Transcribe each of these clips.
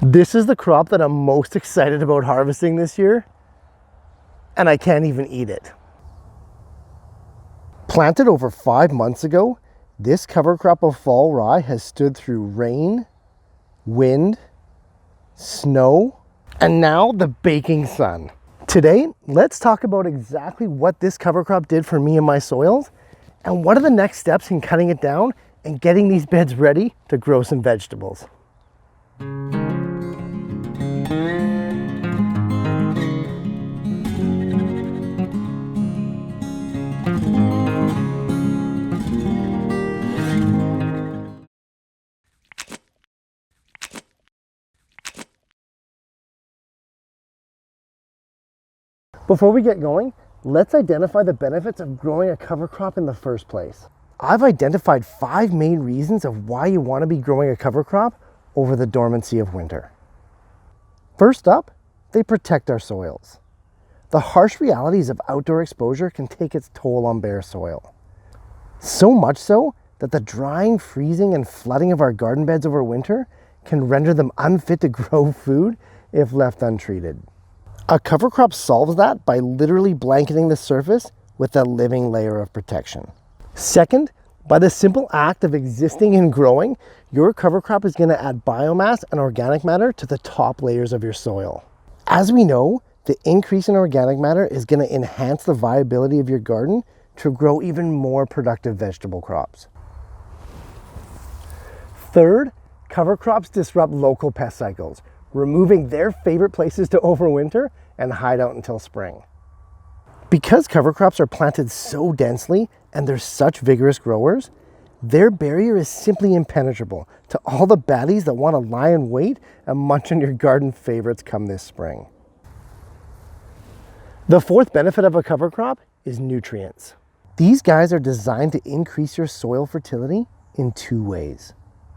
This is the crop that I'm most excited about harvesting this year, and I can't even eat it. Planted over 5 months ago, this cover crop of fall rye has stood through rain, wind, snow, and now the baking sun. Today, let's talk about exactly what this cover crop did for me and my soils, and what are the next steps in cutting it down and getting these beds ready to grow some vegetables. Before we get going, let's identify the benefits of growing a cover crop in the first place. I've identified 5 main reasons of why you want to be growing a cover crop over the dormancy of winter. First up, they protect our soils. The harsh realities of outdoor exposure can take its toll on bare soil. So much so that the drying, freezing, and flooding of our garden beds over winter can render them unfit to grow food if left untreated. A cover crop solves that by literally blanketing the surface with a living layer of protection. Second, by the simple act of existing and growing, your cover crop is going to add biomass and organic matter to the top layers of your soil. As we know, the increase in organic matter is going to enhance the viability of your garden to grow even more productive vegetable crops. Third, cover crops disrupt local pest cycles, removing their favorite places to overwinter and hide out until spring. Because cover crops are planted so densely and they're such vigorous growers, their barrier is simply impenetrable to all the baddies that want to lie in wait and munch on your garden favorites come this spring. The fourth benefit of a cover crop is nutrients. These guys are designed to increase your soil fertility in 2 ways.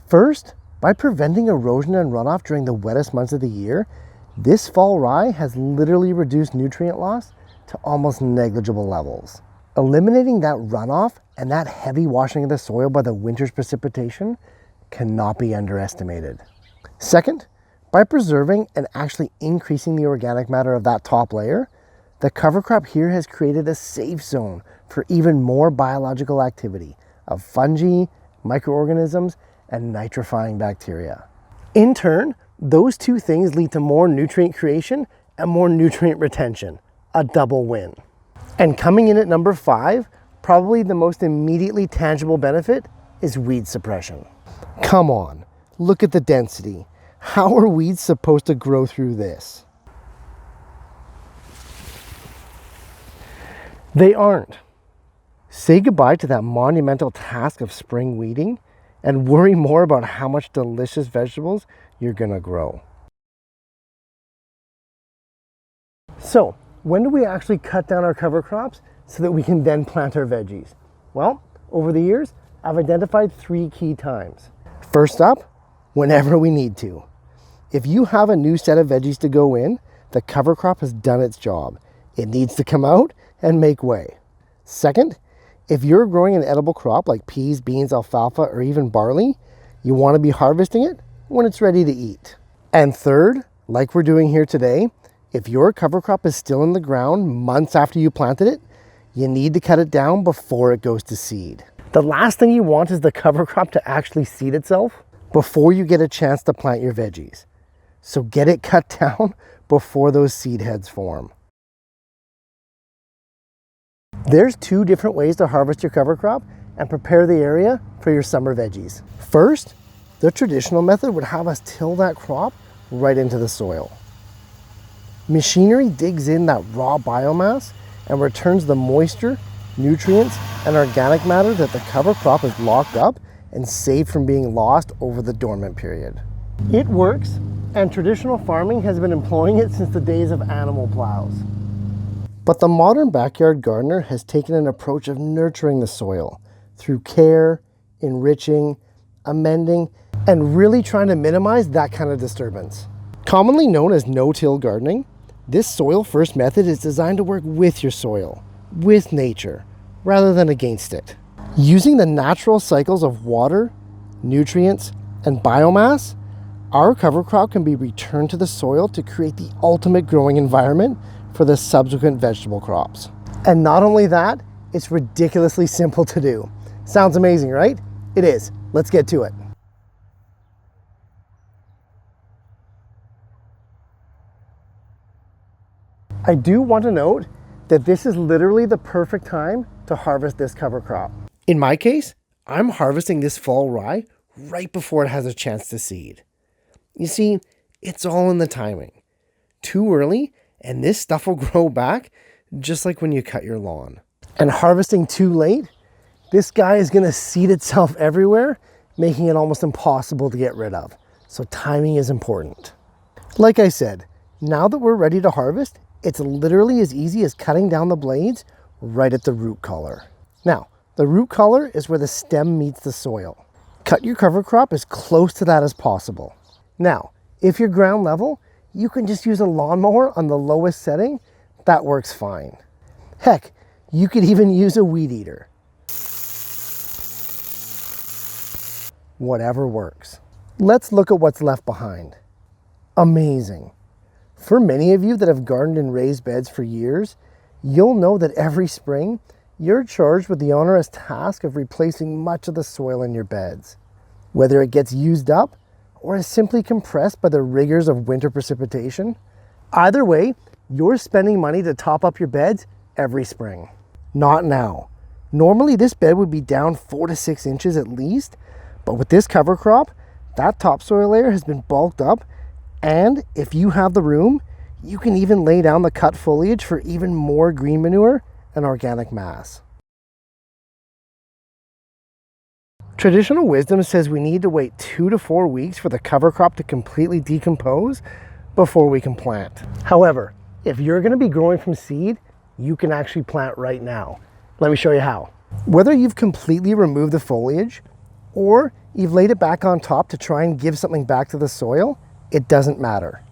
First, by preventing erosion and runoff during the wettest months of the year, this fall rye has literally reduced nutrient loss to almost negligible levels. Eliminating that runoff and that heavy washing of the soil by the winter's precipitation cannot be underestimated. Second, by preserving and actually increasing the organic matter of that top layer, the cover crop here has created a safe zone for even more biological activity of fungi, microorganisms, and nitrifying bacteria. In turn, those 2 things lead to more nutrient creation and more nutrient retention, a double win. And coming in at number 5, probably the most immediately tangible benefit is weed suppression. Come on, look at the density. How are weeds supposed to grow through this? They aren't. Say goodbye to that monumental task of spring weeding and worry more about how much delicious vegetables you're gonna grow. So, when do we actually cut down our cover crops so that we can then plant our veggies? Well, over the years, I've identified 3 key times. First up, whenever we need to. If you have a new set of veggies to go in, the cover crop has done its job. It needs to come out and make way. Second, if you're growing an edible crop like peas, beans, alfalfa, or even barley, you want to be harvesting it when it's ready to eat. And third, like we're doing here today, if your cover crop is still in the ground months after you planted it, you need to cut it down before it goes to seed. The last thing you want is the cover crop to actually seed itself before you get a chance to plant your veggies. So get it cut down before those seed heads form. There's 2 different ways to harvest your cover crop and prepare the area for your summer veggies. First, the traditional method would have us till that crop right into the soil. Machinery digs in that raw biomass and returns the moisture, nutrients, and organic matter that the cover crop has locked up and saved from being lost over the dormant period. It works, and traditional farming has been employing it since the days of animal plows. But the modern backyard gardener has taken an approach of nurturing the soil through care, enriching, amending, and really trying to minimize that kind of disturbance. Commonly known as no-till gardening, this soil-first method is designed to work with your soil, with nature, rather than against it. Using the natural cycles of water, nutrients, and biomass, our cover crop can be returned to the soil to create the ultimate growing environment for the subsequent vegetable crops. And not only that, it's ridiculously simple to do. Sounds amazing, right? It is. Let's get to it. I do want to note that this is literally the perfect time to harvest this cover crop. In my case, I'm harvesting this fall rye right before it has a chance to seed. You see, it's all in the timing. Too early, and this stuff will grow back just like when you cut your lawn. And harvesting too late, this guy is going to seed itself everywhere, making it almost impossible to get rid of. So timing is important. Like I said, now that we're ready to harvest, it's literally as easy as cutting down the blades right at the root collar. Now, the root collar is where the stem meets the soil. Cut your cover crop as close to that as possible. Now, if you're ground level, you can just use a lawnmower on the lowest setting. That works fine. Heck, you could even use a weed eater. Whatever works. Let's look at what's left behind. Amazing. For many of you that have gardened in raised beds for years, you'll know that every spring, you're charged with the onerous task of replacing much of the soil in your beds. Whether it gets used up or is simply compressed by the rigors of winter precipitation, either way, you're spending money to top up your beds every spring. Not now. Normally this bed would be down 4 to 6 inches at least, but with this cover crop, that topsoil layer has been bulked up, and if you have the room, you can even lay down the cut foliage for even more green manure and organic mass. Traditional wisdom says we need to wait 2 to 4 weeks for the cover crop to completely decompose before we can plant. However, if you're going to be growing from seed, you can actually plant right now. Let me show you how. Whether you've completely removed the foliage or you've laid it back on top to try and give something back to the soil, it doesn't matter.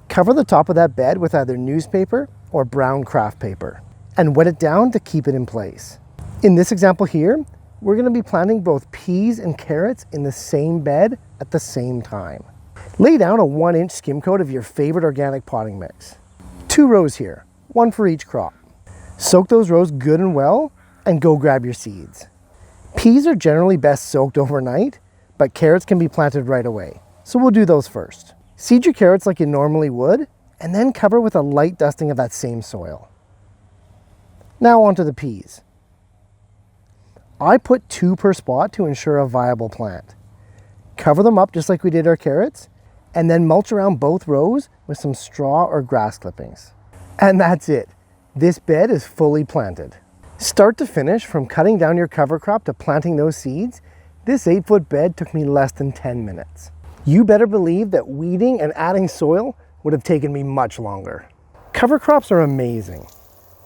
Cover the top of that bed with either newspaper or brown craft paper and wet it down to keep it in place. In this example here, we're going to be planting both peas and carrots in the same bed at the same time. Lay down a 1-inch skim coat of your favorite organic potting mix. 2 rows here, 1 for each crop. Soak those rows good and well and go grab your seeds. Peas are generally best soaked overnight, but carrots can be planted right away. So we'll do those first. Seed your carrots like you normally would, and then cover with a light dusting of that same soil. Now onto the peas. I put 2 per spot to ensure a viable plant. Cover them up just like we did our carrots, and then mulch around both rows with some straw or grass clippings. And that's it. This bed is fully planted. Start to finish, from cutting down your cover crop to planting those seeds, this 8-foot bed took me less than 10 minutes. You better believe that weeding and adding soil would have taken me much longer. Cover crops are amazing.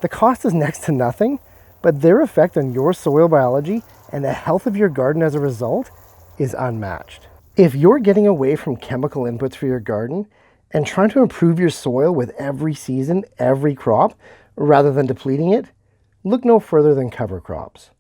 The cost is next to nothing, but their effect on your soil biology and the health of your garden as a result is unmatched. If you're getting away from chemical inputs for your garden and trying to improve your soil with every season, every crop, rather than depleting it, look no further than cover crops.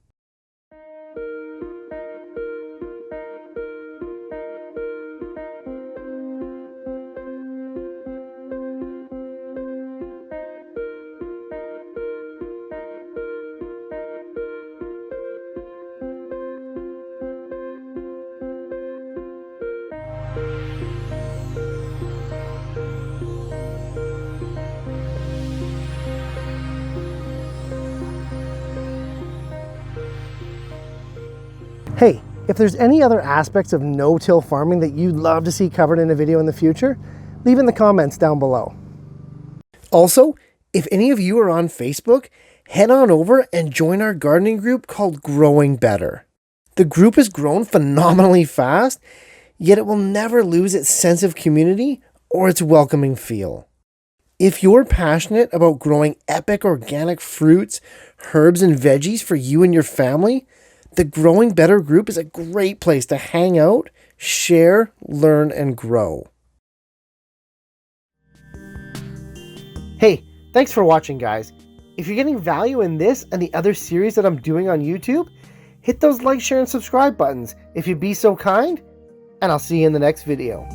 Hey, if there's any other aspects of no-till farming that you'd love to see covered in a video in the future, leave in the comments down below. Also, if any of you are on Facebook, head on over and join our gardening group called Growing Better. The group has grown phenomenally fast, yet it will never lose its sense of community or its welcoming feel. If you're passionate about growing epic organic fruits, herbs, and veggies for you and your family, the Growing Better group is a great place to hang out, share, learn, and grow. Hey, thanks for watching, guys. If you're getting value in this and the other series that I'm doing on YouTube, hit those like, share, and subscribe buttons if you'd be so kind, and I'll see you in the next video.